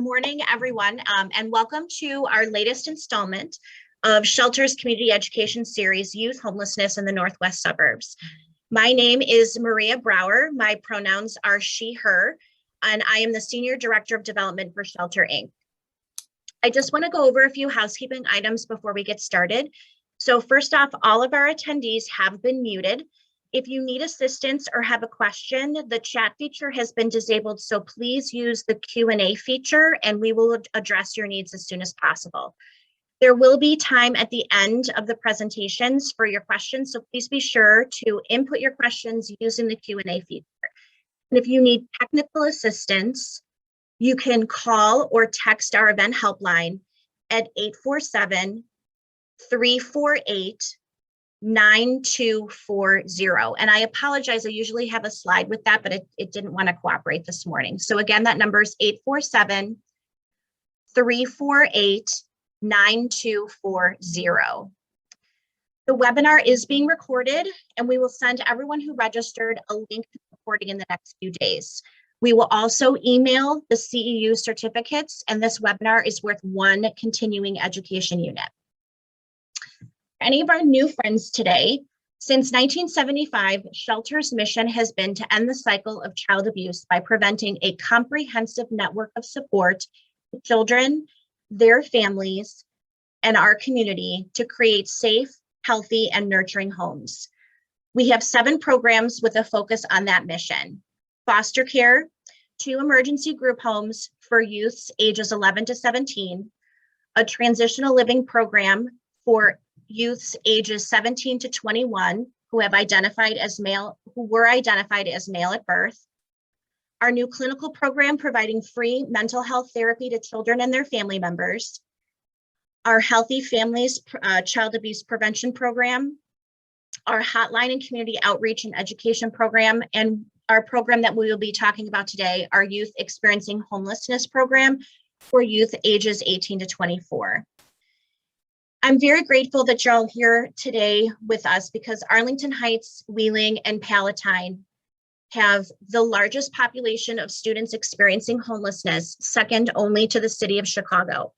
Morning, everyone, and welcome to our latest installment of Shelter's Community Education Series, Youth Homelessness in the Northwest Suburbs. My name is Maria Brauer. My pronouns are she, her, and I am the Senior Director of Development for Shelter, Inc. I just want to go over a few housekeeping items before we get started. So first off, all of our attendees have been muted. If you need assistance or have a question, the chat feature has been disabled, so please use the Q&A feature and we will address your needs as soon as possible. There will be time at the end of the presentations for your questions, so please be sure to input your questions using the Q&A feature. And if you need technical assistance, you can call or text our event helpline at 847-348-9240. And I apologize, I usually have a slide with that, but it didn't want to cooperate this morning. So again, that number is 847-348-9240. The webinar is being recorded, and we will send everyone who registered a link to the recording in the next few days. We will also email the CEU certificates, and this webinar is worth one continuing education unit. Any of our new friends today, since 1975, Shelter's mission has been to end the cycle of child abuse by preventing a comprehensive network of support to children, their families, and our community to create safe, healthy, and nurturing homes. We have 7 programs with a focus on that mission: foster care, 2 emergency group homes for youths ages 11 to 17, a transitional living program for youths ages 17 to 21 who were identified as male at birth, our new clinical program providing free mental health therapy to children and their family members, our Healthy Families Child Abuse Prevention Program, our hotline and community outreach and education program, and our program that we will be talking about today, our Youth Experiencing Homelessness program for youth ages 18 to 24. I'm very grateful that you're all here today with us because Arlington Heights, Wheeling, and Palatine have the largest population of students experiencing homelessness, second only to the city of Chicago.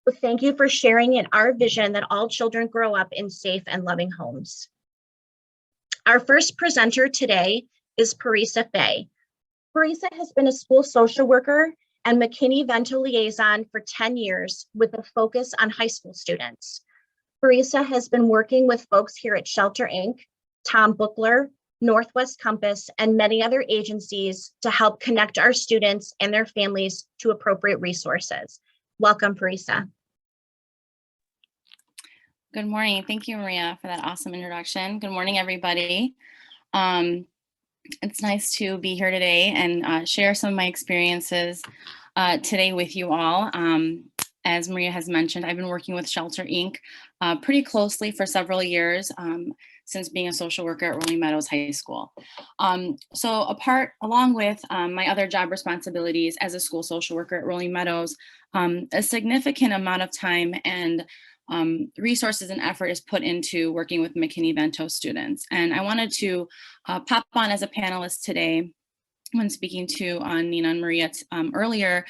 So thank you for sharing in our vision that all children grow up in safe and loving homes. Our first presenter today is Faye. Parisaw has been a school social worker and Mckinney-Vento liaison for 10 years with a focus on high school students. Parisaw has been working with folks here at Shelter, Inc., Tom Bookler, Northwest Compass, and many other agencies to help connect our students and their families to appropriate resources. Welcome, Parisaw. Good morning. Thank you, Maria, for that awesome introduction. Good morning, everybody. It's nice to be here today and share some of my experiences today with you all. As Maria has mentioned, I've been working with Shelter, Inc. Pretty closely for several years since being a social worker at Rolling Meadows High School. So along with my other job responsibilities as a school social worker at Rolling Meadows, a significant amount of time and resources and effort is put into working with Mckinney-Vento students. And I wanted to pop on as a panelist today when speaking to Nina and Maria earlier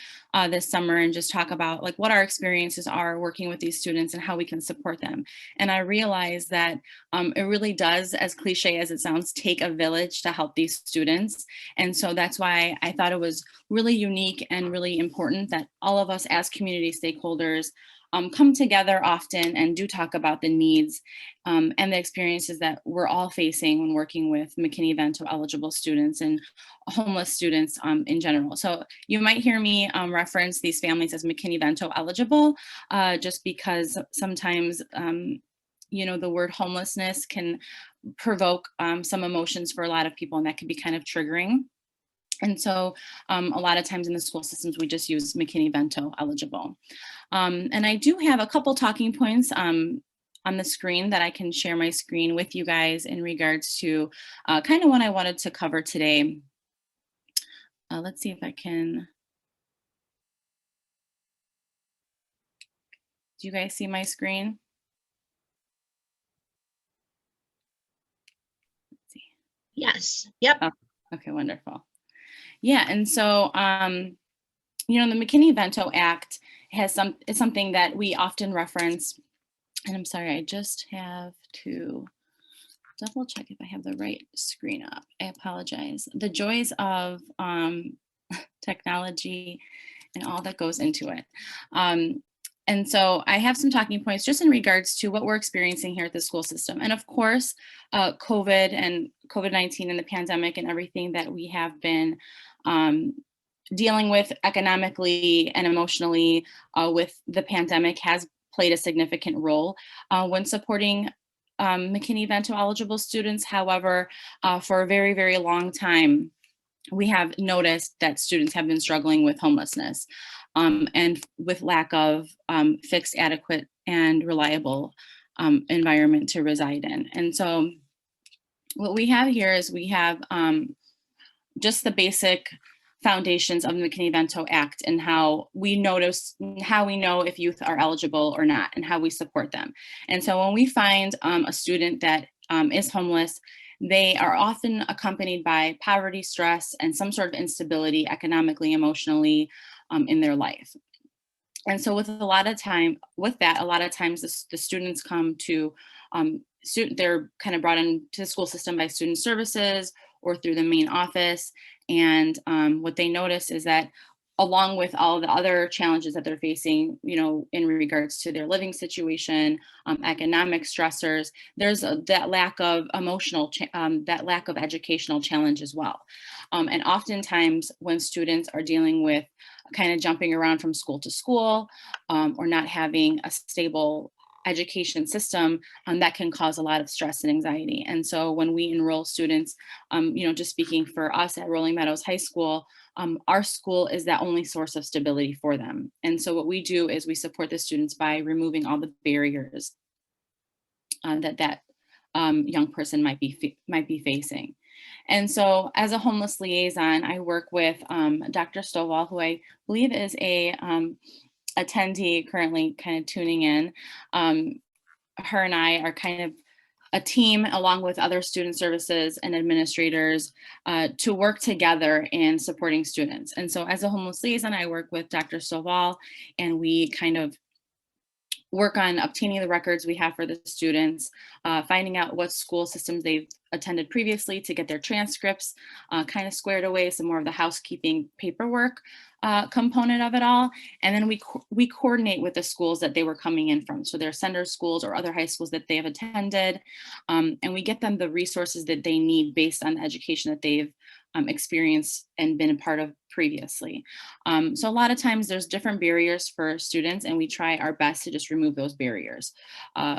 this summer and just talk about like what our experiences are working with these students and how we can support them. And I realized that it really does, as cliche as it sounds, take a village to help these students. And so that's why I thought it was really unique and really important that all of us as community stakeholders come together often and do talk about the needs and the experiences that we're all facing when working with Mckinney-Vento eligible students and homeless students in general. So you might hear me reference these families as Mckinney-Vento eligible just because sometimes the word homelessness can provoke some emotions for a lot of people, and that can be kind of triggering. And so a lot of times in the school systems, we just use Mckinney-Vento eligible. And I do have a couple talking points on the screen that I can share my screen with you guys in regards to kind of what I wanted to cover today. Let's see if I can. Do you guys see my screen? Let's see. Yes. Yep. Oh, okay, wonderful. Yeah, and so the McKinney-Vento Act is something that we often reference. And I'm sorry, I just have to double check if I have the right screen up. I apologize. The joys of technology and all that goes into it. And so I have some talking points just in regards to what we're experiencing here at the school system. And of course, COVID and COVID-19 and the pandemic and everything that we have been dealing with economically and emotionally with the pandemic has played a significant role when supporting McKinney-Vento eligible students. However, for a very, very long time, we have noticed that students have been struggling with homelessness and with lack of fixed, adequate, and reliable environment to reside in. And so what we have here is we have just the basic foundations of the McKinney-Vento Act and how we know if youth are eligible or not and how we support them. And so when we find a student that is homeless, they are often accompanied by poverty, stress, and some sort of instability economically, emotionally in their life. And so a lot of times the students come to, they're kind of brought into the school system by student services or through the main office. And what they notice is that along with all the other challenges that they're facing, in regards to their living situation, economic stressors, there's that lack of that lack of educational challenge as well. And oftentimes when students are dealing with kind of jumping around from school to school or not having a stable education system, that can cause a lot of stress and anxiety. And so when we enroll students, just speaking for us at Rolling Meadows High School, our school is that only source of stability for them. And so what we do is we support the students by removing all the barriers that young person might be facing. And so as a homeless liaison, I work with Dr. Stovall, who I believe is a attendee currently kind of tuning in. Her and I are kind of a team along with other student services and administrators to work together in supporting students. And so as a homeless liaison, I work with Dr. Stovall, and we kind of work on obtaining the records we have for the students, finding out what school systems they've attended previously to get their transcripts kind of squared away, some more of the housekeeping paperwork component of it all. And then we coordinate with the schools that they were coming in from. So their sender schools or other high schools that they have attended. And we get them the resources that they need based on the education that they've experienced and been a part of previously. So a lot of times there's different barriers for students, and we try our best to just remove those barriers,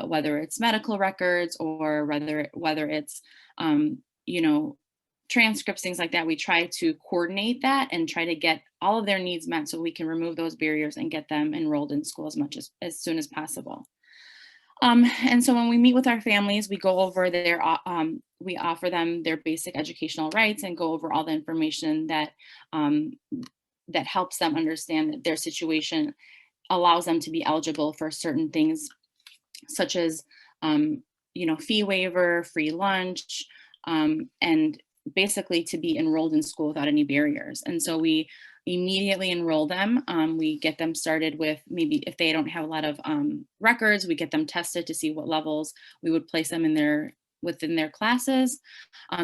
whether it's medical records or whether it's transcripts, things like that. We try to coordinate that and try to get all of their needs met so we can remove those barriers and get them enrolled in school as soon as possible. And so when we meet with our families, we go over we offer them their basic educational rights and go over all the information that that helps them understand that their situation allows them to be eligible for certain things, such as fee waiver, free lunch, and basically to be enrolled in school without any barriers. And so we immediately enroll them. We get them started with, maybe if they don't have a lot of records, we get them tested to see what levels we would place them within their classes.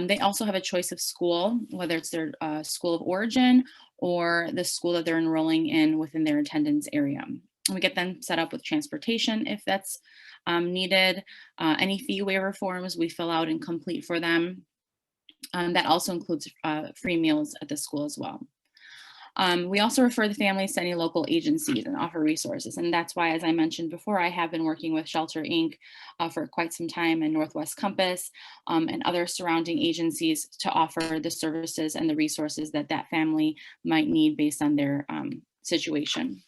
They also have a choice of school, whether it's their school of origin or the school that they're enrolling in within their attendance area. And we get them set up with transportation if that's needed. Any fee waiver forms we fill out and complete for them. That also includes free meals at the school as well. We also refer the families to any local agencies and offer resources. And that's why, as I mentioned before, I have been working with Shelter Inc. For quite some time, and Northwest Compass and other surrounding agencies to offer the services and the resources that that family might need based on their situation.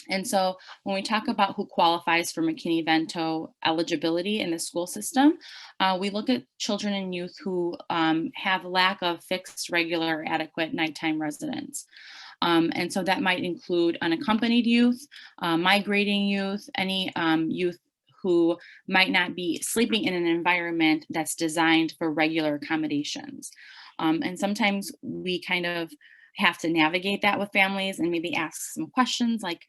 And so when we talk about who qualifies for McKinney-Vento eligibility in the school system, we look at children and youth who have lack of fixed, regular, adequate nighttime residence. And so that might include unaccompanied youth, migrating youth, any youth who might not be sleeping in an environment that's designed for regular accommodations. And sometimes we kind of have to navigate that with families and maybe ask some questions like,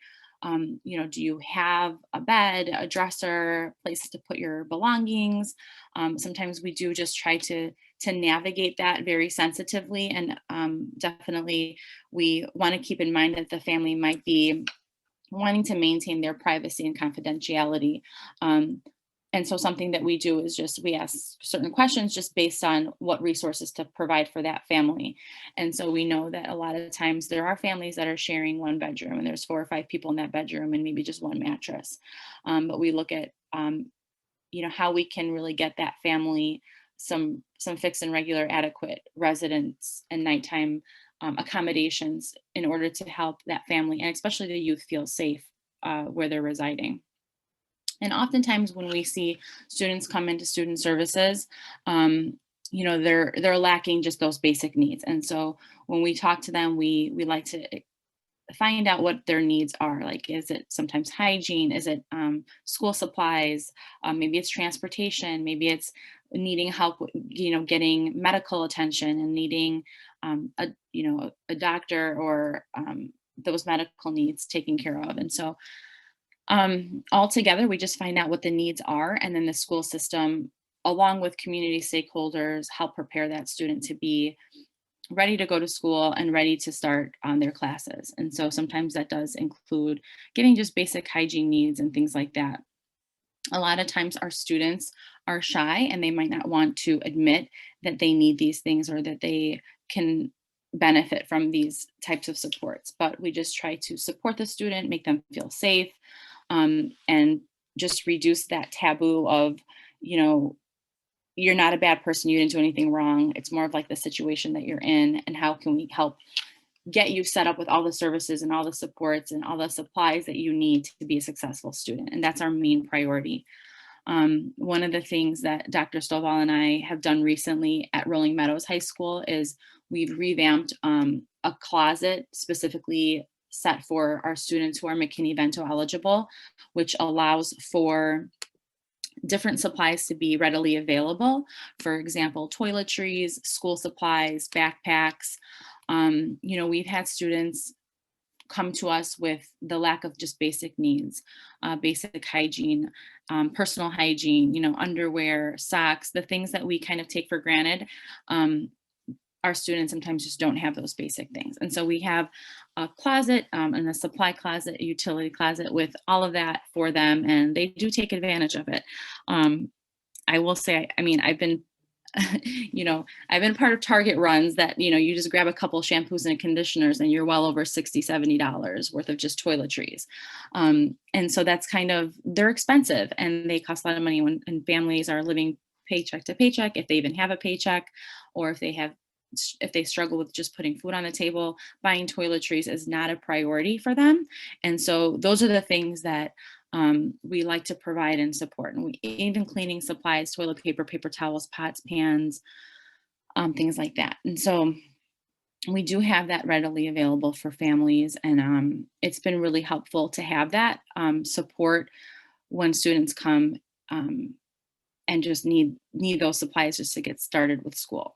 do you have a bed, a dresser, places to put your belongings? Sometimes we do just try to navigate that very sensitively, and definitely we want to keep in mind that the family might be wanting to maintain their privacy and confidentiality. And so something that we do is just we ask certain questions just based on what resources to provide for that family. And so we know that a lot of times there are families that are sharing one bedroom and there's 4 or 5 people in that bedroom and maybe just one mattress. But we look at how we can really get that family some fixed and regular adequate residence and nighttime accommodations in order to help that family and especially the youth feel safe where they're residing. And oftentimes when we see students come into student services, they're lacking just those basic needs. And so when we talk to them, we like to find out what their needs are. Like, is it sometimes hygiene? Is it school supplies? Maybe it's transportation. Maybe it's needing help, getting medical attention and needing a doctor or those medical needs taken care of. And so all together, we just find out what the needs are, and then the school system, along with community stakeholders, help prepare that student to be ready to go to school and ready to start on their classes. And so sometimes that does include getting just basic hygiene needs and things like that. A lot of times our students are shy and they might not want to admit that they need these things or that they can benefit from these types of supports. But we just try to support the student, make them feel safe, and just reduce that taboo of, you're not a bad person, you didn't do anything wrong. It's more of like the situation that you're in and how can we help get you set up with all the services and all the supports and all the supplies that you need to be a successful student. And that's our main priority. One of the things that Dr. Stovall and I have done recently at Rolling Meadows High School is we've revamped a closet specifically set for our students who are McKinney-Vento eligible, which allows for different supplies to be readily available. For example, toiletries, school supplies, backpacks. We've had students come to us with the lack of just basic needs, basic hygiene, personal hygiene, underwear, socks, the things that we kind of take for granted. Our students sometimes just don't have those basic things. And so we have a closet and a supply closet, a utility closet with all of that for them. And they do take advantage of it. I will say, I've been, I've been part of Target runs that, you just grab a couple shampoos and conditioners and you're well over $60, $70 worth of just toiletries. And so that's they're expensive and they cost a lot of money when families are living paycheck to paycheck, if they even have a paycheck, or if they struggle with just putting food on the table, buying toiletries is not a priority for them. And so those are the things that we like to provide and support. And even cleaning supplies, toilet paper, paper towels, pots, pans, things like that. And so we do have that readily available for families. And it's been really helpful to have that support when students come and just need those supplies just to get started with school.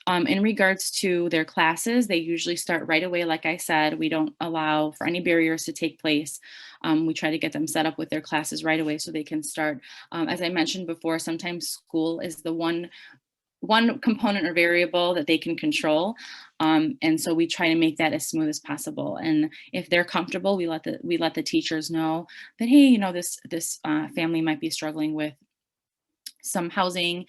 In regards to their classes, they usually start right away. Like I said, we don't allow for any barriers to take place. We try to get them set up with their classes right away so they can start. As I mentioned before, sometimes school is the one component or variable that they can control. And so we try to make that as smooth as possible. And if they're comfortable, we let the teachers know that, hey, this family might be struggling with some housing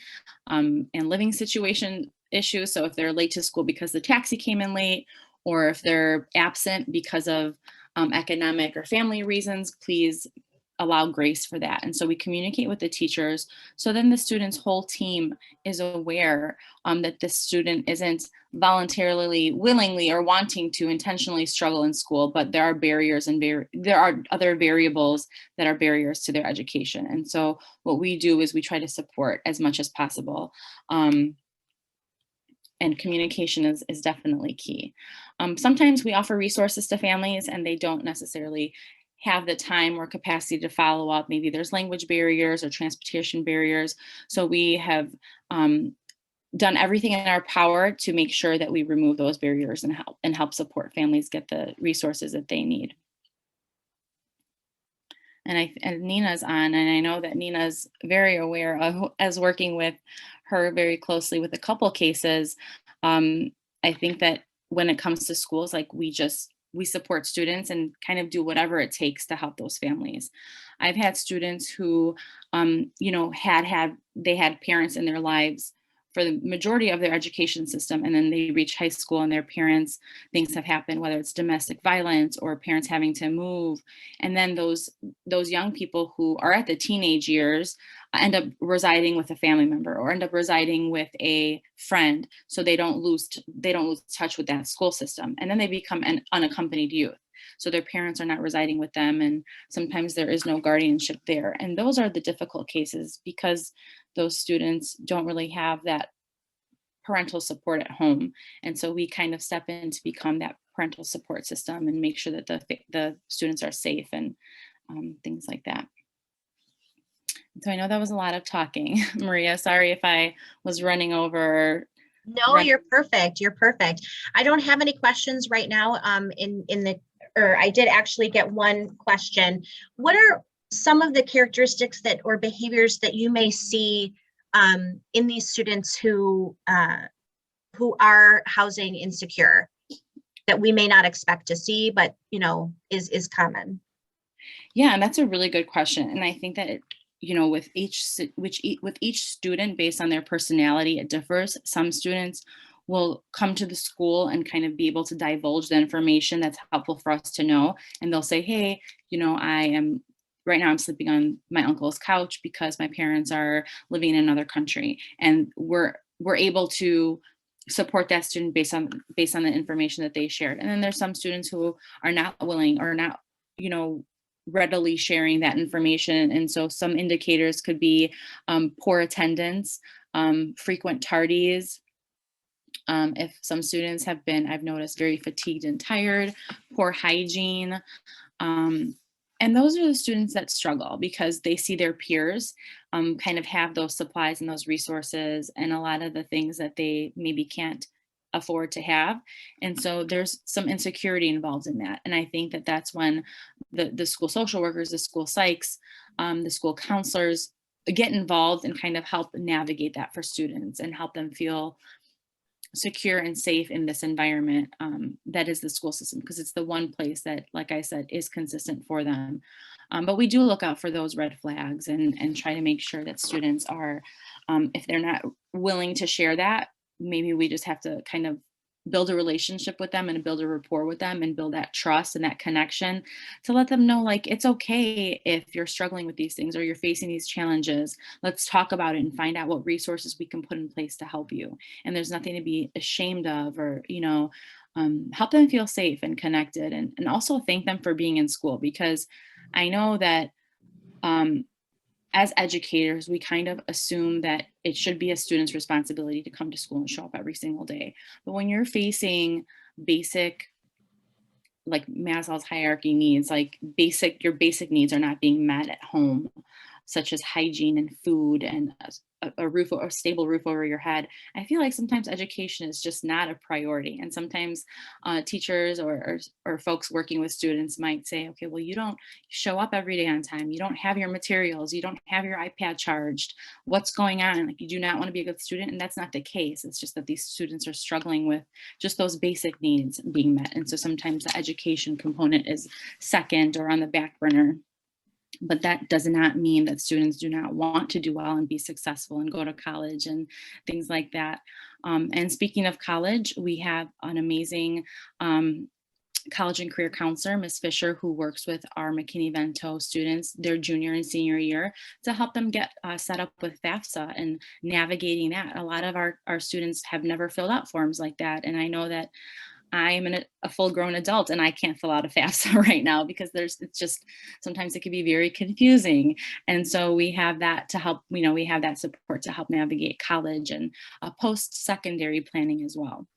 and living situation issues. So if they're late to school because the taxi came in late, or if they're absent because of economic or family reasons, please allow grace for that. And so we communicate with the teachers. So then the student's whole team is aware that the student isn't voluntarily, willingly, or wanting to intentionally struggle in school, but there are barriers and there are other variables that are barriers to their education. And so what we do is we try to support as much as possible. And communication is definitely key. Sometimes we offer resources to families and they don't necessarily have the time or capacity to follow up. Maybe there's language barriers or transportation barriers. So we have done everything in our power to make sure that we remove those barriers and help support families get the resources that they need. And Nina's on, and I know that Nina's very aware of, as working with her very closely with a couple cases. I think that when it comes to schools, like we support students and kind of do whatever it takes to help those families. I've had students who, they had parents in their lives for the majority of their education system, and then they reach high school and their parents, things have happened, whether it's domestic violence or parents having to move, and then those young people who are at the teenage years end up residing with a family member or end up residing with a friend, so they don't lose touch with that school system, and then they become an unaccompanied youth. So their parents are not residing with them, and sometimes there is no guardianship there. And those are the difficult cases because those students don't really have that parental support at home. And so we kind of step in to become that parental support system and make sure that the students are safe and things like that. So I know that was a lot of talking. Maria, sorry if I was running over. No, you're perfect. You're perfect. I don't have any questions right now. Or I did actually get one question. What are some of the characteristics or behaviors that you may see in these students who are housing insecure that we may not expect to see, but is common? Yeah, and that's a really good question. And I think that with each student, based on their personality, it differs. Some students will come to the school and kind of be able to divulge the information that's helpful for us to know. And they'll say, hey, right now I'm sleeping on my uncle's couch because my parents are living in another country. And we're able to support that student based on the information that they shared. And then there's some students who are not willing or not, readily sharing that information. And so some indicators could be poor attendance, frequent tardies. If some students have been, I've noticed, very fatigued and tired, poor hygiene. And those are the students that struggle because they see their peers kind of have those supplies and those resources and a lot of the things that they maybe can't afford to have. And so there's some insecurity involved in that. And I think that that's when the school social workers, the school psychs, the school counselors get involved and kind of help navigate that for students and help them feel secure and safe in this environment that is the school system, because it's the one place that, like I said, is consistent for them. But we do look out for those red flags and try to make sure that students are, if they're not willing to share that, maybe we just have to kind of build a relationship with them and build a rapport with them and build that trust and that connection to let them know, like, it's okay if you're struggling with these things or you're facing these challenges. Let's talk about it and find out what resources we can put in place to help you. And there's nothing to be ashamed of, or, help them feel safe and connected, and also thank them for being in school, because I know that as educators, we kind of assume that it should be a student's responsibility to come to school and show up every single day. But when you're facing basic, like Maslow's hierarchy needs, like your basic needs are not being met at home, such as hygiene and food and a roof or a stable roof over your head. I feel like sometimes education is just not a priority. And sometimes teachers or folks working with students might say, okay, well, you don't show up every day on time. You don't have your materials. You don't have your iPad charged. What's going on? Like, you do not want to be a good student. And that's not the case. It's just that these students are struggling with just those basic needs being met. And so sometimes the education component is second or on the back burner. But that does not mean that students do not want to do well and be successful and go to college and things like that. And speaking of college, we have an amazing college and career counselor, Ms. Fisher, who works with our McKinney-Vento students their junior and senior year to help them get set up with FAFSA and navigating that. A lot of our students have never filled out forms like that. And I know that I am a full-grown adult and I can't fill out a FAFSA right now because sometimes it can be very confusing. And so we have that to help, we have that support to help navigate college and post-secondary planning as well.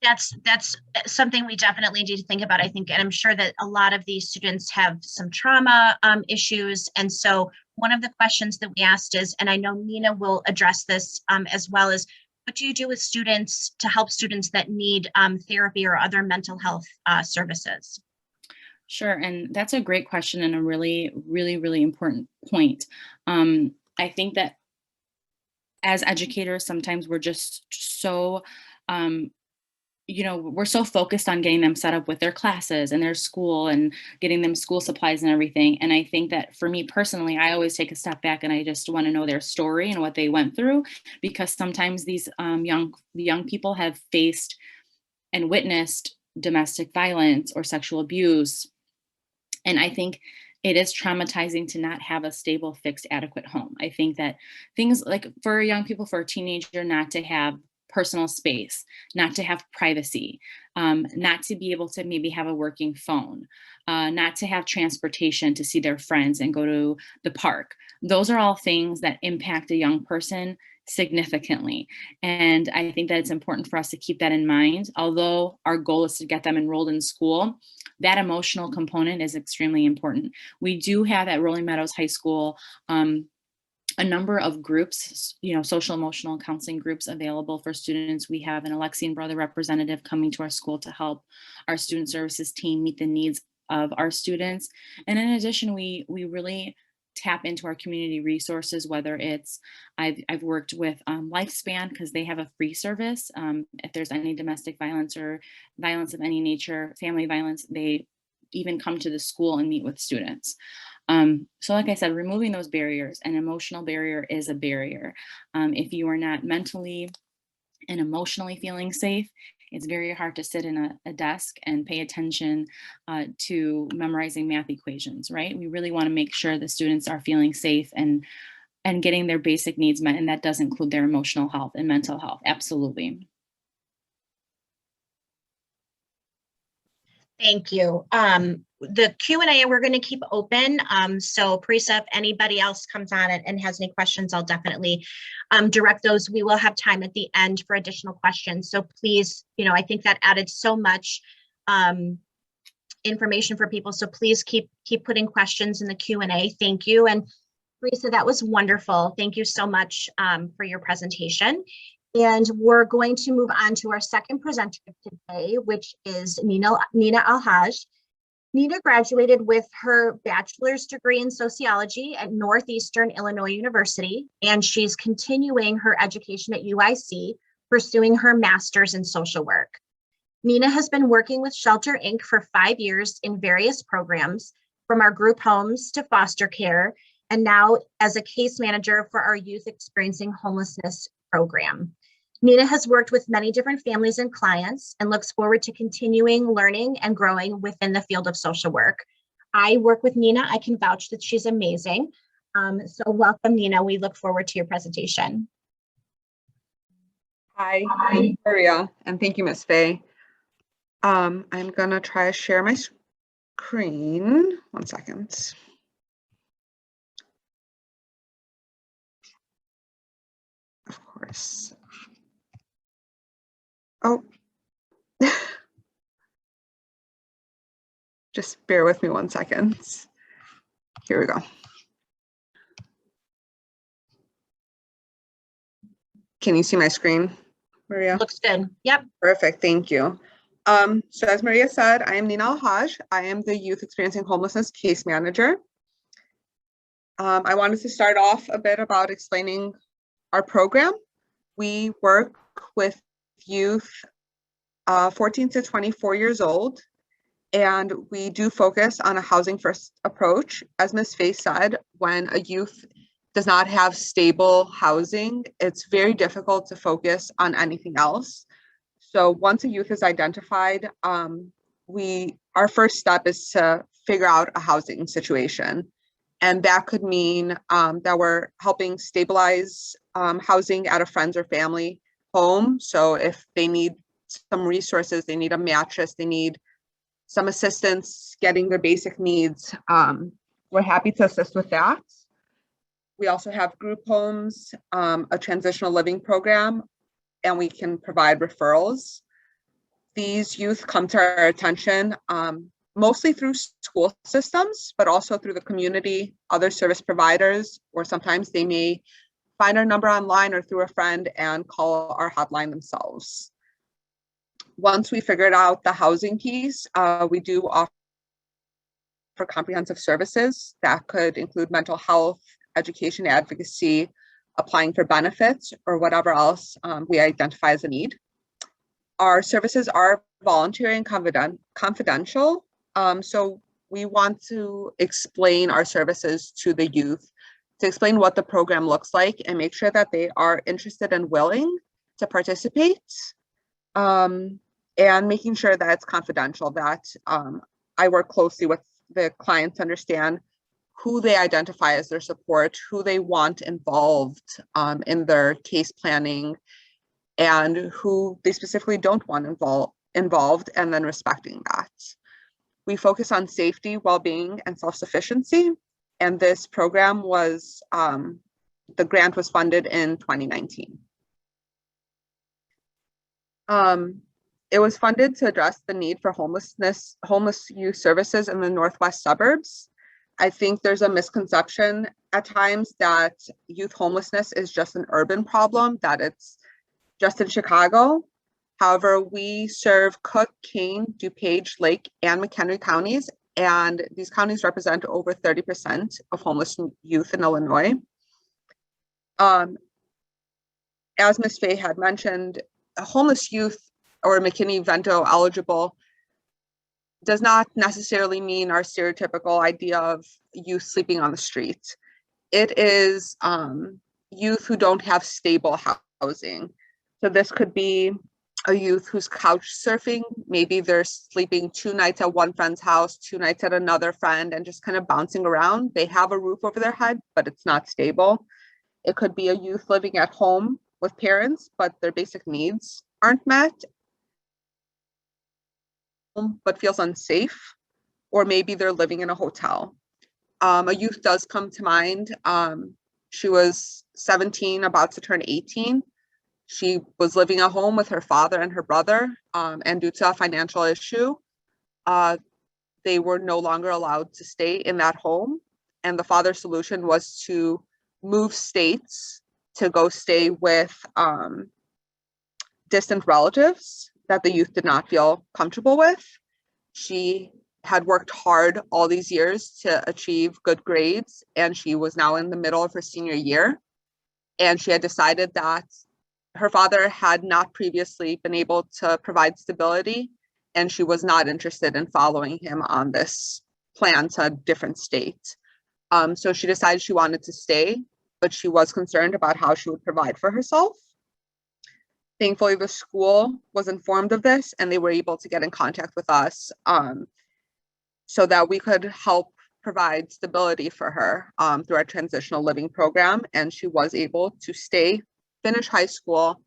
That's something we definitely need to think about, I think, and I'm sure that a lot of these students have some trauma issues. And so one of the questions that we asked is, and I know Nina will address this as well, as what do you do with students to help students that need therapy or other mental health services? Sure, and that's a great question and a really, really, really important point. I think that as educators, sometimes we're just so we're so focused on getting them set up with their classes and their school and getting them school supplies and everything. And I think that for me personally, I always take a step back and I just want to know their story and what they went through, because sometimes these young people have faced and witnessed domestic violence or sexual abuse. And I think it is traumatizing to not have a stable, fixed, adequate home. I think that things like for young people, for a teenager, not to have personal space, not to have privacy, not to be able to maybe have a working phone, not to have transportation to see their friends and go to the park. Those are all things that impact a young person significantly. And I think that it's important for us to keep that in mind. Although our goal is to get them enrolled in school, that emotional component is extremely important. We do have at Rolling Meadows High School a number of groups, social emotional counseling groups available for students. We have an Alexian Brother representative coming to our school to help our student services team meet the needs of our students. And in addition, we really tap into our community resources, whether it's, I've worked with Lifespan, because they have a free service. If there's any domestic violence or violence of any nature, family violence, they even come to the school and meet with students. So like I said, removing those barriers, an emotional barrier is a barrier. If you are not mentally and emotionally feeling safe, it's very hard to sit in a desk and pay attention to memorizing math equations, right? We really want to make sure the students are feeling safe and getting their basic needs met, and that does include their emotional health and mental health. Absolutely. Thank you. The Q&A we're going to keep open. So Parisa, if anybody else comes on and has any questions, I'll definitely direct those. We will have time at the end for additional questions. So please, I think that added so much information for people. So please keep putting questions in the Q&A. Thank you. And Parisa, that was wonderful. Thank you so much for your presentation. And we're going to move on to our second presenter today, which is Nina Alhaj. Nina graduated with her bachelor's degree in sociology at Northeastern Illinois University, and she's continuing her education at UIC, pursuing her master's in social work. Nina has been working with Shelter Inc. for 5 years in various programs, from our group homes to foster care, and now as a case manager for our youth experiencing homelessness program. Nina has worked with many different families and clients and looks forward to continuing learning and growing within the field of social work. I work with Nina. I can vouch that she's amazing. So welcome, Nina. We look forward to your presentation. Hi, thank you, Maria, and thank you, Ms. Faye. I'm gonna try to share my screen. 1 second. Of course. Oh, just bear with me 1 second. Here we go. Can you see my screen, Maria? Looks good. Yep. Perfect. Thank you. So as Maria said, I am Nina Alhaj. I am the Youth Experiencing Homelessness Case Manager. I wanted to start off a bit about explaining our program. We work with youth 14 to 24 years old, and we do focus on a housing first approach. As Ms. Faye said, when a youth does not have stable housing, it's very difficult to focus on anything else. So once a youth is identified, our first step is to figure out a housing situation. And that could mean that we're helping stabilize housing at a friend's or family home. So if they need some resources, they need a mattress, they need some assistance getting their basic needs, we're happy to assist with that. We also have group homes, a transitional living program, and we can provide referrals. These youth come to our attention mostly through school systems, but also through the community, other service providers, or sometimes they may find our number online or through a friend and call our hotline themselves. Once we figured out the housing piece, we do offer comprehensive services that could include mental health, education, advocacy, applying for benefits, or whatever else we identify as a need. Our services are voluntary and confidential, so we want to explain our services to the youth, to explain what the program looks like and make sure that they are interested and willing to participate, and making sure that it's confidential, that I work closely with the clients to understand who they identify as their support, who they want involved in their case planning, and who they specifically don't want involved, and then respecting that. We focus on safety, well-being, and self-sufficiency, and this program was, the grant was funded in 2019. It was funded to address the need for homeless youth services in the Northwest Suburbs. I think there's a misconception at times that youth homelessness is just an urban problem, that it's just in Chicago. However, we serve Cook, Kane, DuPage, Lake, and McHenry counties, and these counties represent over 30% of homeless youth in Illinois. As Ms. Faye had mentioned, homeless youth or McKinney-Vento eligible does not necessarily mean our stereotypical idea of youth sleeping on the street. It is youth who don't have stable housing. So this could be a youth who's couch surfing. Maybe they're sleeping 2 nights at one friend's house, 2 nights at another friend, and just kind of bouncing around. They have a roof over their head, but it's not stable. It could be a youth living at home with parents, but their basic needs aren't met, but feels unsafe, or maybe they're living in a hotel. A youth does come to mind. She was 17, about to turn 18. She was living at home with her father and her brother, and due to a financial issue, they were no longer allowed to stay in that home. And the father's solution was to move states to go stay with distant relatives that the youth did not feel comfortable with. She had worked hard all these years to achieve good grades, and she was now in the middle of her senior year. And she had decided that her father had not previously been able to provide stability, and she was not interested in following him on this plan to a different state. So she decided she wanted to stay, but she was concerned about how she would provide for herself. Thankfully, the school was informed of this, and they were able to get in contact with us so that we could help provide stability for her through our transitional living program. And she was able to stay, finish high school,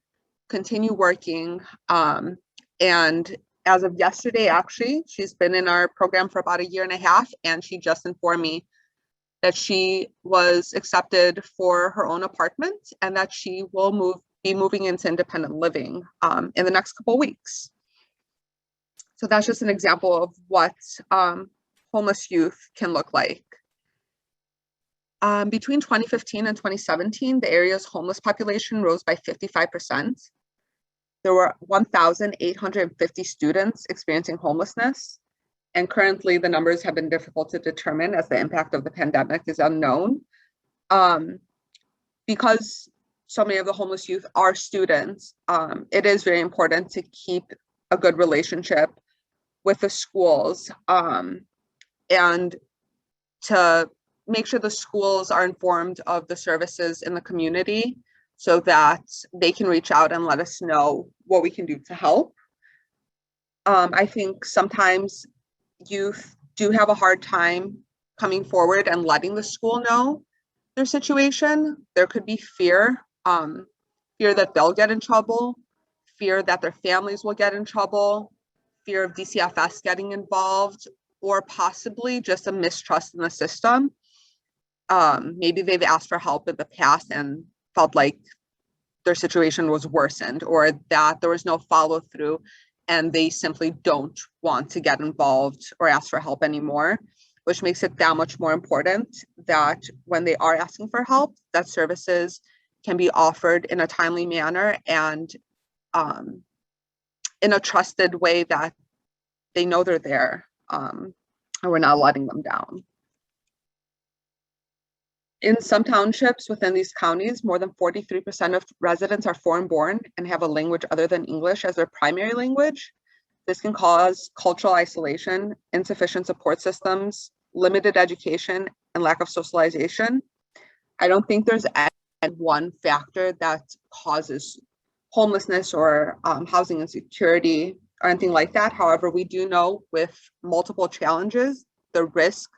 continue working. And as of yesterday, actually, she's been in our program for about 1.5 years, and she just informed me that she was accepted for her own apartment and that she will be moving into independent living in the next couple of weeks. So that's just an example of what homeless youth can look like. Between 2015 and 2017, the area's homeless population rose by 55%. There were 1,850 students experiencing homelessness, and currently the numbers have been difficult to determine as the impact of the pandemic is unknown. Because so many of the homeless youth are students, it is very important to keep a good relationship with the schools and to make sure the schools are informed of the services in the community so that they can reach out and let us know what we can do to help. I think sometimes youth do have a hard time coming forward and letting the school know their situation. There could be fear, fear that they'll get in trouble, fear that their families will get in trouble, fear of DCFS getting involved, or possibly just a mistrust in the system. Maybe they've asked for help in the past and felt like their situation was worsened, or that there was no follow through and they simply don't want to get involved or ask for help anymore, which makes it that much more important that when they are asking for help, that services can be offered in a timely manner and in a trusted way that they know they're there, and we're not letting them down. In some townships within these counties, more than 43% of residents are foreign born and have a language other than English as their primary language. This can cause cultural isolation, insufficient support systems, limited education, and lack of socialization. I don't think there's any one factor that causes homelessness or housing insecurity or anything like that. However, we do know with multiple challenges, the risk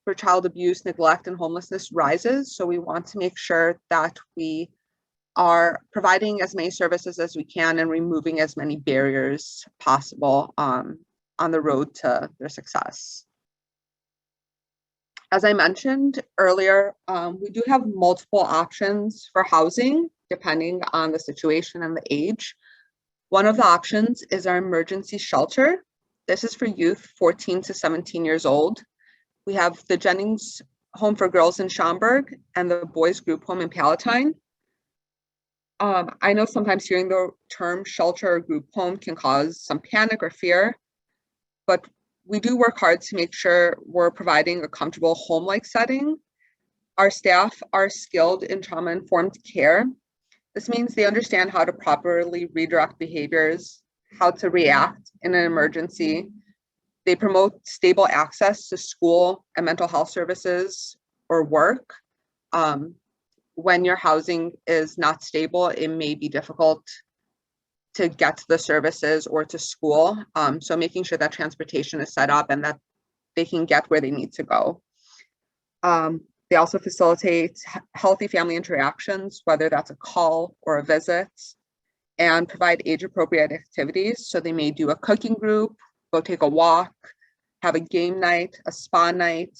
for child abuse, neglect, and homelessness rises. So we want to make sure that we are providing as many services as we can and removing as many barriers possible on the road to their success. As I mentioned earlier, we do have multiple options for housing depending on the situation and the age. One of the options is our emergency shelter. This is for youth 14 to 17 years old. We have the Jennings Home for Girls in Schaumburg and the Boys Group Home in Palatine. I know sometimes hearing the term shelter or group home can cause some panic or fear, but we do work hard to make sure we're providing a comfortable home-like setting. Our staff are skilled in trauma-informed care. This means they understand how to properly redirect behaviors, how to react in an emergency. They promote stable access to school and mental health services or work. When your housing is not stable, it may be difficult to get to the services or to school. So making sure that transportation is set up and that they can get where they need to go. They also facilitate healthy family interactions, whether that's a call or a visit, and provide age-appropriate activities. So they may do a cooking group, go take a walk, have a game night, a spa night,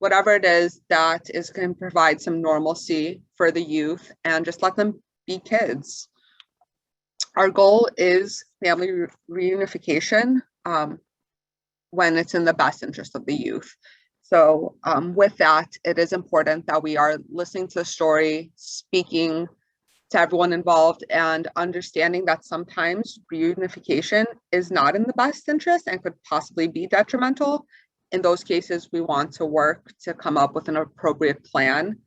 whatever it is that is going to provide some normalcy for the youth and just let them be kids. Our goal is family reunification when it's in the best interest of the youth. So with that, it is important that we are listening to the story, speaking to everyone involved, and understanding that sometimes reunification is not in the best interest and could possibly be detrimental. In those cases, we want to work to come up with an appropriate plan,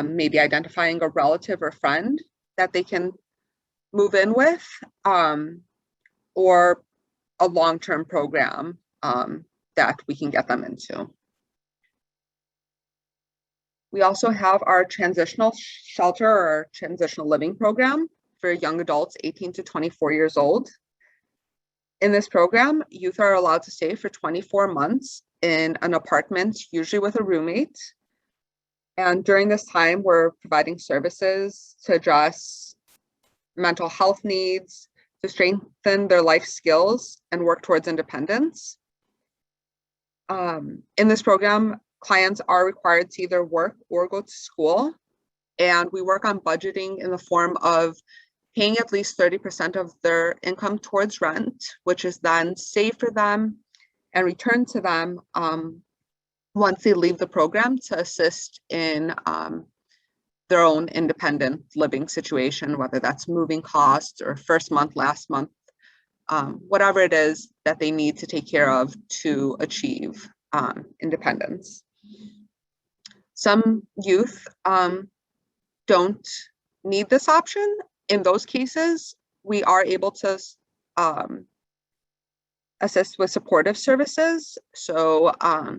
maybe identifying a relative or friend that they can move in with, or a long-term program that we can get them into. We also have our transitional shelter or transitional living program for young adults 18 to 24 years old. In this program, youth are allowed to stay for 24 months in an apartment, usually with a roommate. And during this time, we're providing services to address mental health needs, to strengthen their life skills and work towards independence. In this program, clients are required to either work or go to school, and we work on budgeting in the form of paying at least 30% of their income towards rent, which is then saved for them and returned to them once they leave the program to assist in their own independent living situation, whether that's moving costs or first month, last month, whatever it is that they need to take care of to achieve independence. Some youth don't need this option. In those cases, we are able to assist with supportive services. So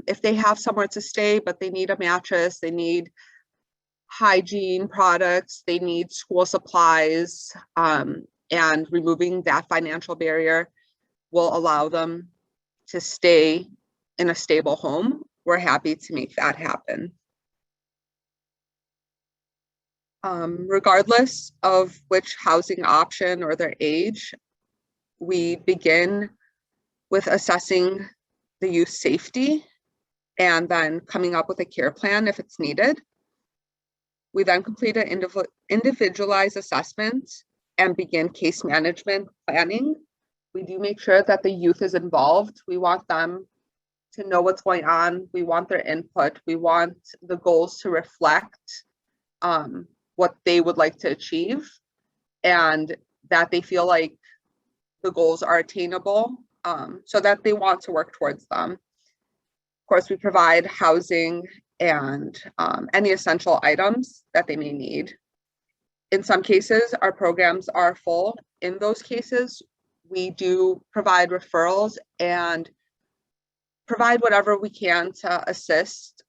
if they have somewhere to stay, but they need a mattress, they need hygiene products, they need school supplies, and removing that financial barrier will allow them to stay in a stable home. We're happy to make that happen. Regardless of which housing option or their age, we begin with assessing the youth's safety and then coming up with a care plan if it's needed. We then complete an individualized assessment and begin case management planning We do make sure that the youth is involved. We want them to know what's going on. We want their input. We want the goals to reflect what they would like to achieve, and that they feel like the goals are attainable, so that they want to work towards them. Of course, we provide housing and any essential items that they may need. In some cases, our programs are full. In those cases, we do provide referrals and provide whatever we can to assist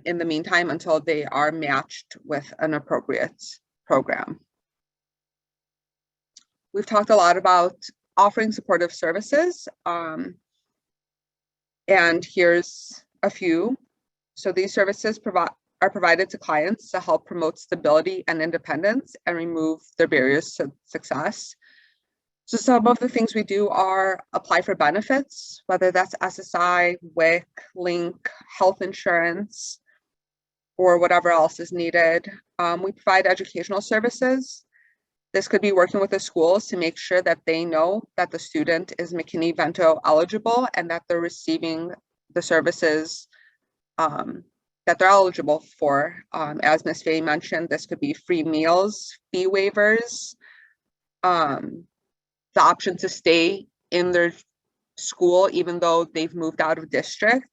in the meantime until they are matched with an appropriate program. We've talked a lot about offering supportive services, and here's a few. So these services are provided to clients to help promote stability and independence and remove their barriers to success. So some of the things we do are apply for benefits, whether that's SSI, WIC, LINK, health insurance, or whatever else is needed. We provide educational services. This could be working with the schools to make sure that they know that the student is McKinney-Vento eligible and that they're receiving the services that they're eligible for. As Ms. Faye mentioned, this could be free meals, fee waivers, the option to stay in their school even though they've moved out of district,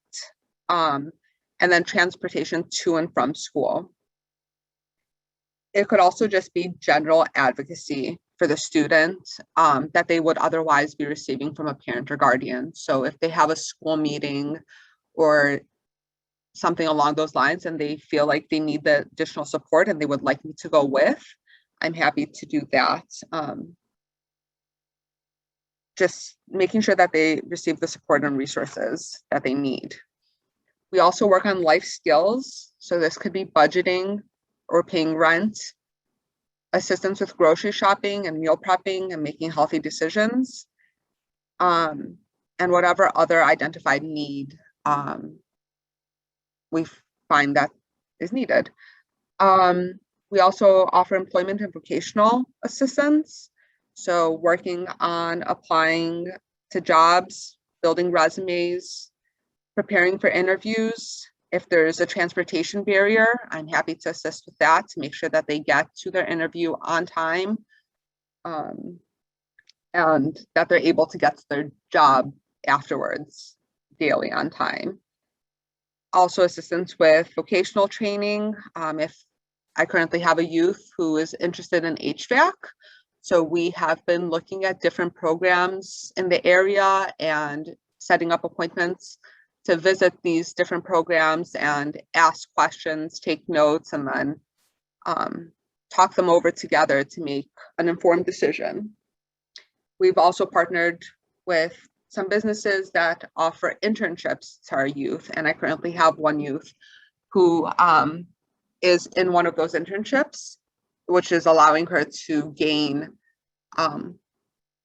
and then transportation to and from school. It could also just be general advocacy for the student that they would otherwise be receiving from a parent or guardian. So if they have a school meeting or something along those lines and they feel like they need the additional support and they would like me to go with, I'm happy to do that. Just making sure that they receive the support and resources that they need. We also work on life skills. So this could be budgeting or paying rent, assistance with grocery shopping and meal prepping and making healthy decisions, and whatever other identified need we find that is needed. We also offer employment and vocational assistance. So working on applying to jobs, building resumes, preparing for interviews. If there's a transportation barrier, I'm happy to assist with that to make sure that they get to their interview on time, and that they're able to get to their job afterwards daily on time. Also assistance with vocational training. If I currently have a youth who is interested in HVAC, so we have been looking at different programs in the area and setting up appointments to visit these different programs and ask questions, take notes, and then talk them over together to make an informed decision. We've also partnered with some businesses that offer internships to our youth, and I currently have one youth who is in one of those internships, which is allowing her to gain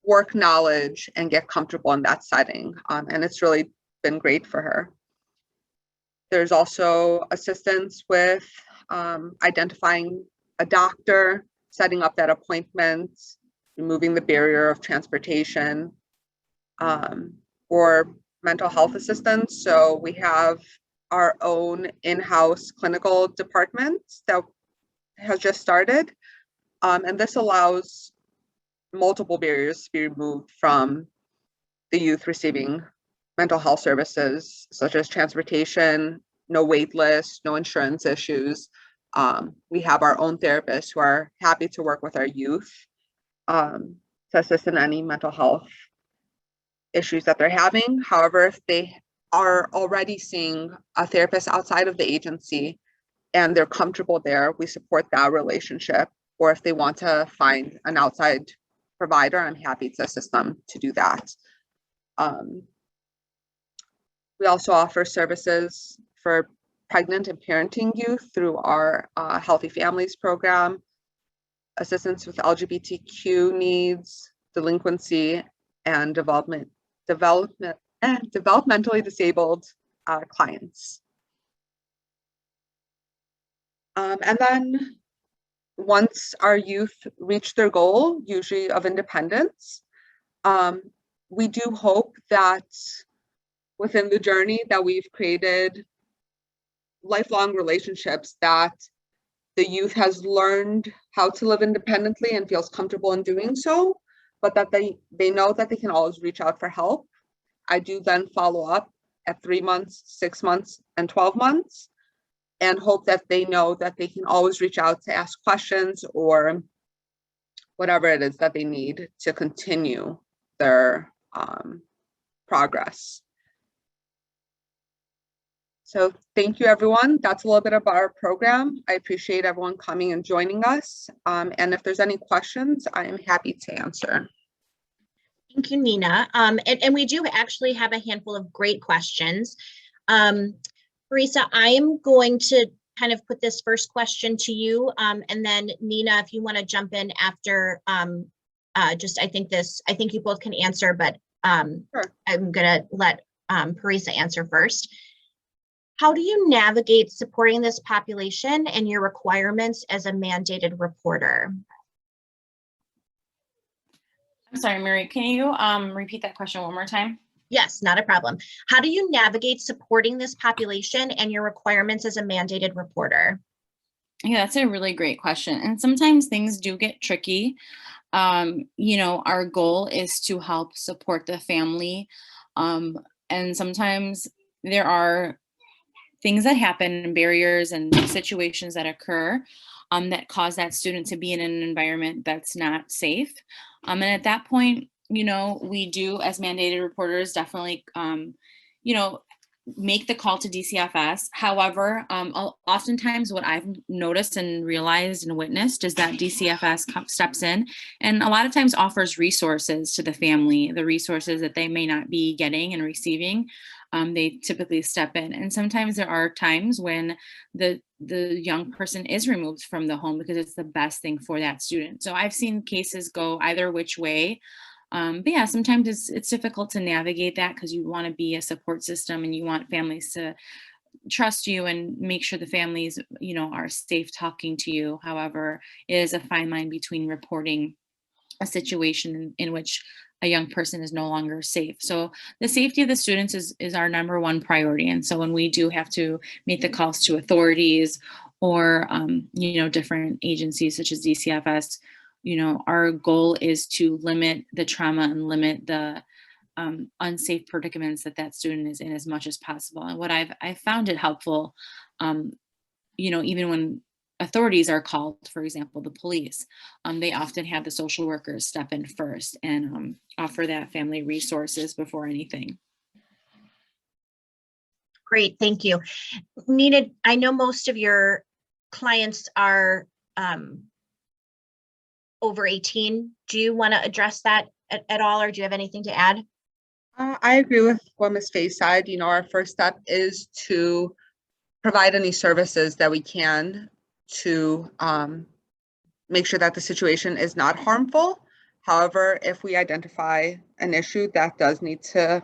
work knowledge and get comfortable in that setting, and it's really been great for her. There's also assistance with identifying a doctor, setting up that appointment, removing the barrier of transportation, or mental health assistance. So we have our own in-house clinical department that has just started, and this allows multiple barriers to be removed from the youth receiving mental health services, such as transportation, no wait list, no insurance issues. We have our own therapists who are happy to work with our youth to assist in any mental health issues that they're having. However, if they are already seeing a therapist outside of the agency and they're comfortable there, we support that relationship. Or if they want to find an outside provider, I'm happy to assist them to do that. We also offer services for pregnant and parenting youth through our Healthy Families program, assistance with LGBTQ needs, delinquency, and developmentally disabled clients. And then once our youth reach their goal, usually of independence, we do hope that within the journey that we've created lifelong relationships, that the youth has learned how to live independently and feels comfortable in doing so, but that they know that they can always reach out for help. I do then follow up at 3 months, 6 months, and 12 months, and hope that they know that they can always reach out to ask questions or whatever it is that they need to continue their progress. So thank you, everyone. That's a little bit about our program. I appreciate everyone coming and joining us. And if there's any questions, I am happy to answer. Thank you, Nina. And we do actually have a handful of great questions. Parisa, I am going to kind of put this first question to you, and then Nina, if you want to jump in after, I think you both can answer, but Sure. I'm gonna let Parisa answer first. How do you navigate supporting this population and your requirements as a mandated reporter? I'm sorry, Mary, can you repeat that question one more time? Yes, not a problem. How do you navigate supporting this population and your requirements as a mandated reporter? Yeah, that's a really great question. And sometimes things do get tricky. Our goal is to help support the family. And sometimes there are things that happen, barriers and situations that occur that cause that student to be in an environment that's not safe. And at that point, we do, as mandated reporters, definitely, make the call to DCFS. However, oftentimes what I've noticed and realized and witnessed is that DCFS steps in and a lot of times offers resources to the family, the resources that they may not be getting and receiving. They typically step in. And sometimes there are times when the young person is removed from the home because it's the best thing for that student. So I've seen cases go either which way. But yeah, sometimes it's difficult to navigate that because you want to be a support system and you want families to trust you and make sure the families, are safe talking to you. However, it is a fine line between reporting a situation in which a young person is no longer safe. So the safety of the students is our number one priority. And so when we do have to make the calls to authorities or, different agencies such as DCFS, our goal is to limit the trauma and limit the unsafe predicaments that student is in as much as possible. And what I've found it helpful, even when authorities are called, for example, the police, they often have the social workers step in first and offer that family resources before anything. Great, thank you. Nina, I know most of your clients are over 18. Do you want to address that at all, or do you have anything to add? I agree with what Ms. Faye said. Our first step is to provide any services that we can to make sure that the situation is not harmful. However, if we identify an issue that does need to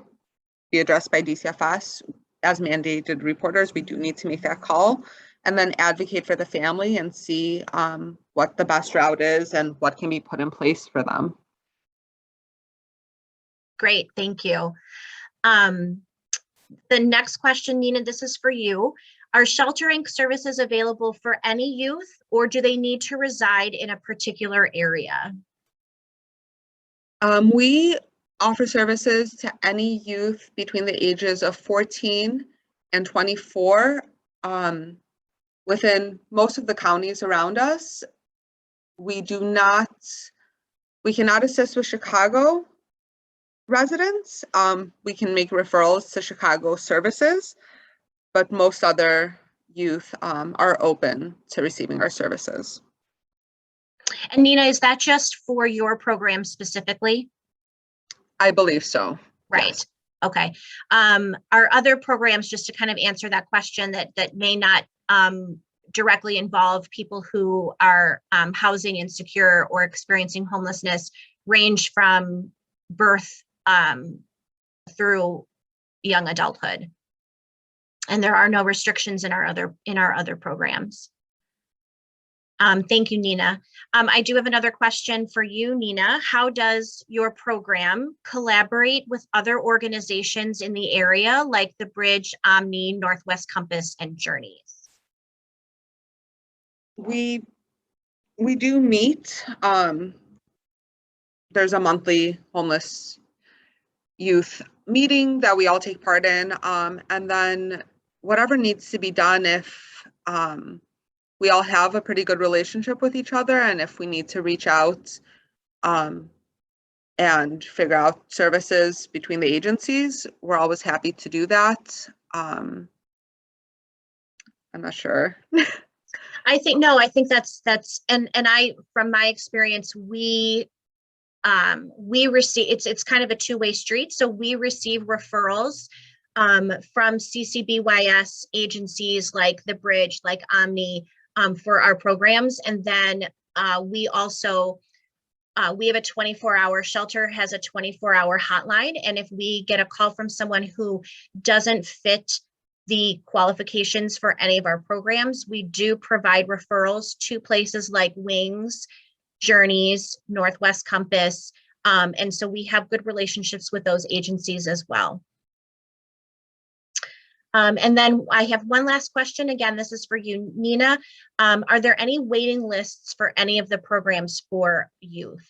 be addressed by DCFS, as mandated reporters, we do need to make that call and then advocate for the family and see what the best route is and what can be put in place for them. Great, thank you. The next question, Nina, this is for you. Are Shelter Inc. services available for any youth, or do they need to reside in a particular area? We offer services to any youth between the ages of 14 and 24 within most of the counties around us. We cannot assist with Chicago residents. We can make referrals to Chicago services, but most other youth are open to receiving our services. And Nina, is that just for your program specifically? I believe so. Right. Yes. Okay. Our other programs, just to kind of answer that question that may not directly involve people who are housing insecure or experiencing homelessness, range from birth through young adulthood. And there are no restrictions in our other programs. Thank you, Nina. I do have another question for you, Nina. How does your program collaborate with other organizations in the area like the Bridge, Omni, Northwest Compass, and Journeys? We do meet. There's a monthly homeless youth meeting that we all take part in, and then whatever needs to be done, if we all have a pretty good relationship with each other, and if we need to reach out and figure out services between the agencies, we're always happy to do that. I'm not sure. I think that's and I, from my experience, we receive, it's kind of a two-way street. So we receive referrals from CCBYS agencies like the Bridge, like Omni, for our programs. And then we also, we have a 24-hour, Shelter has a 24-hour hotline. And if we get a call from someone who doesn't fit the qualifications for any of our programs, we do provide referrals to places like Wings, Journeys, Northwest Compass. And so we have good relationships with those agencies as well. And then I have one last question. Again, this is for you, Nina. Are there any waiting lists for any of the programs for youth?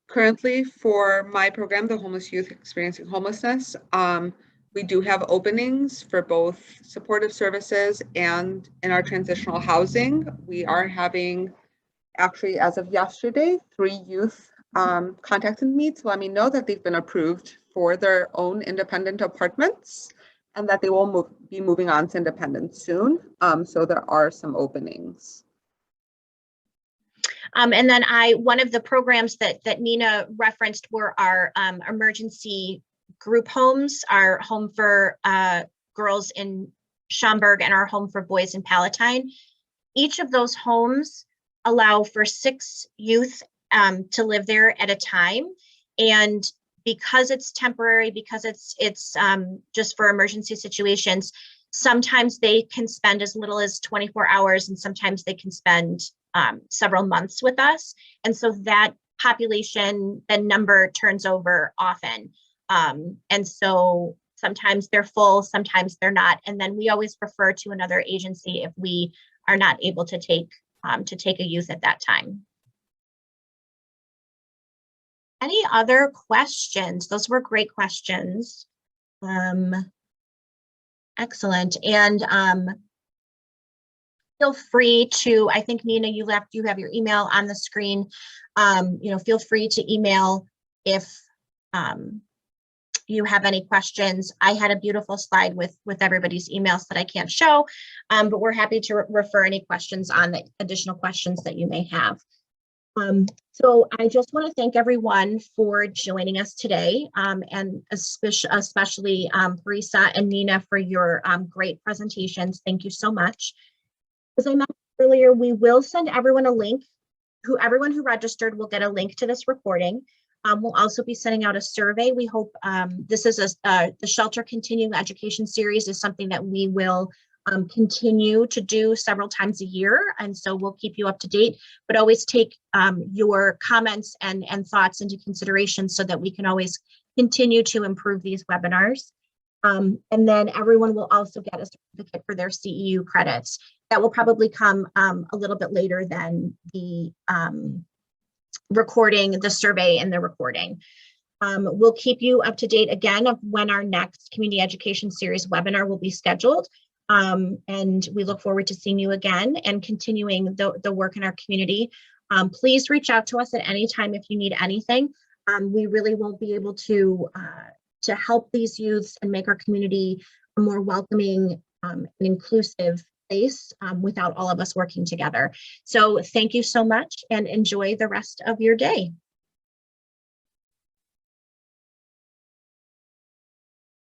Currently, for my program, the Homeless Youth Experiencing Homelessness, we do have openings for both supportive services and in our transitional housing. We are having, actually, as of yesterday, 3 youth contacted me to let me know that they've been approved for their own independent apartments and that they will be moving on to independence soon. So there are some openings. And then one of the programs that Nina referenced were our emergency group homes, our home for girls in Schaumburg and our home for boys in Palatine. Each of those homes allow for 6 youth to live there at a time. And because it's temporary, because it's just for emergency situations, sometimes they can spend as little as 24 hours and sometimes they can spend several months with us. And so that population, the number turns over often. And so sometimes they're full, sometimes they're not. And then we always refer to another agency if we are not able to take a youth at that time. Any other questions? Those were great questions. Excellent. And feel free to, I think Nina, you have your email on the screen. Feel free to email if you have any questions. I had a beautiful slide with everybody's emails that I can't show, but we're happy to refer any questions on the additional questions that you may have. So I just want to thank everyone for joining us today, and especially Parisaw and Nina for your great presentations. Thank you so much. As I mentioned earlier, we will send everyone a link. Everyone who registered will get a link to this recording. We'll also be sending out a survey. We hope this is the Shelter Continuing Education Series is something that we will continue to do several times a year. And so we'll keep you up to date, but always take your comments and thoughts into consideration so that we can always continue to improve these webinars. And then everyone will also get a certificate for their CEU credits. That will probably come a little bit later than the recording, the survey and the recording. We'll keep you up to date again of when our next Community Education Series webinar will be scheduled. And we look forward to seeing you again and continuing the work in our community. Please reach out to us at any time if you need anything. We really will be able to help these youths and make our community a more welcoming and inclusive place without all of us working together. So thank you so much and enjoy the rest of your day.